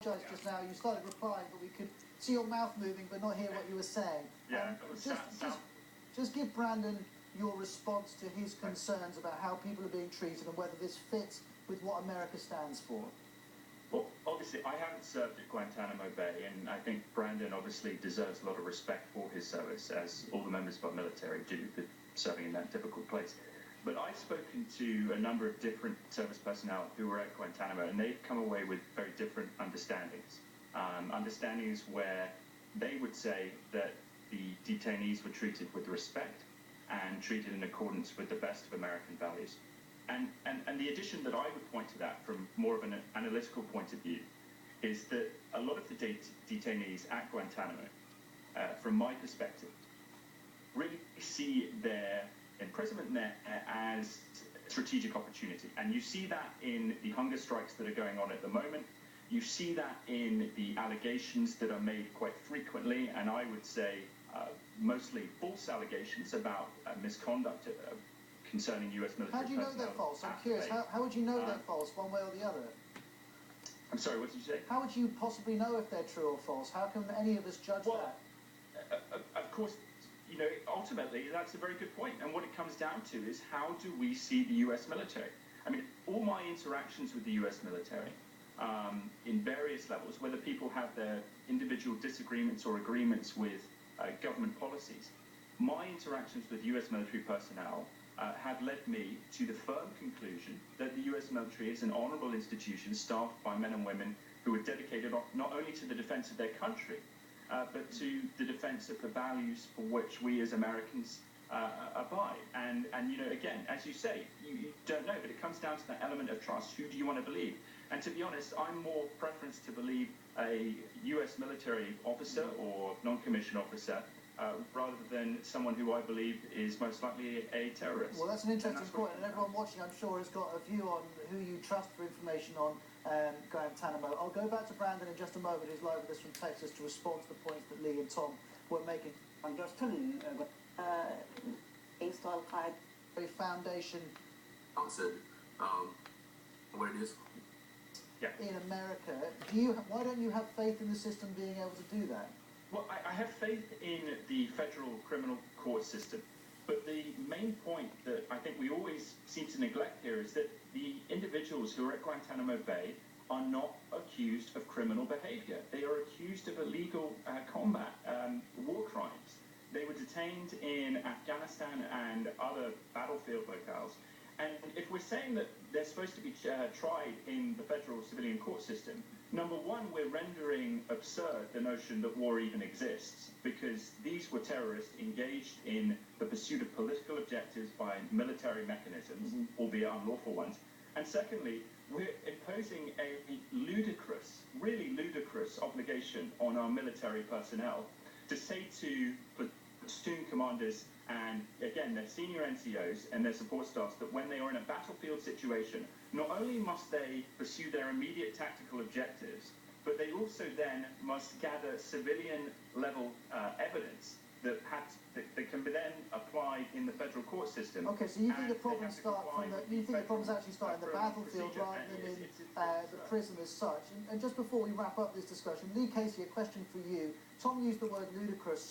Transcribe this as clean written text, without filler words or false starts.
Just now, you started replying, but we could see your mouth moving, but not hear what you were saying. Yeah, just give Brandon your response to his concerns about how people are being treated and whether this fits with what America stands for. Well, obviously, I haven't served at Guantanamo Bay, and I think Brandon obviously deserves a lot of respect for his service, as all the members of our military do, for serving in that difficult place. But I've spoken to a number of different service personnel who were at Guantanamo, and they've come away with very different understandings. Understandings where they would say that the detainees were treated with respect and treated in accordance with the best of American values. And the addition that I would point to that from more of an analytical point of view is that a lot of the detainees at Guantanamo, from my perspective, really see their imprisonment there as strategic opportunity. And you see that in the hunger strikes that are going on at the moment. You see that in the allegations that are made quite frequently, and I would say mostly false allegations about misconduct concerning U.S. military personnel. How do you know they're false? I'm curious. How would you know they're false, one way or the other? I'm sorry, what did you say? How would you possibly know if they're true or false? How can any of us judge that? Of course, you know, ultimately, that's a very good point. And what it comes down to is, how do we see the U.S. military? I mean, all my interactions with the U.S. military, in various levels, whether people have their individual disagreements or agreements with government policies, my interactions with U.S. military personnel have led me to the firm conclusion that the U.S. military is an honorable institution staffed by men and women who are dedicated not only to the defense of their country, but to the defense of the values for which we as Americans abide. And you know, again, as you say, you don't know, but it comes down to that element of trust. Who do you want to believe? And to be honest, I'm more preference to believe a U.S. military officer or non-commissioned officer rather than someone who I believe is most likely a terrorist. Well, that's an interesting point, and everyone watching, I'm sure, has got a view on who you trust for information on Guantanamo. I'll go back to Brandon in just a moment, who's live with us from Texas, to respond to the points that Lee and Tom were making. Based on a foundation answered what it is. Yeah. In America, why don't you have faith in the system being able to do that? Well, I have faith in the federal criminal court system, but the main point that I think we always seem to neglect here is that the individuals who are at Guantanamo Bay are not accused of criminal behavior. They are accused of illegal combat, war crimes. They were detained in Afghanistan and other battlefield locales. And if we're saying that they're supposed to be tried in the federal civilian court system, number one, we're rendering absurd the notion that war even exists, because these were terrorists engaged in the pursuit of political objectives by military mechanisms, albeit unlawful ones. And secondly, we're imposing a ludicrous, really ludicrous obligation on our military personnel to say to platoon commanders and, again, their senior NCOs and their support staffs that when they are in a battlefield situation, not only must they pursue their immediate tactical objectives, but they also then must gather civilian-level evidence that can be then applied in the federal court system. Okay, so you think the problems actually start in the battlefield rather than in the prison as such. And just before we wrap up this discussion, Lee Casey, a question for you. Tom used the word ludicrous.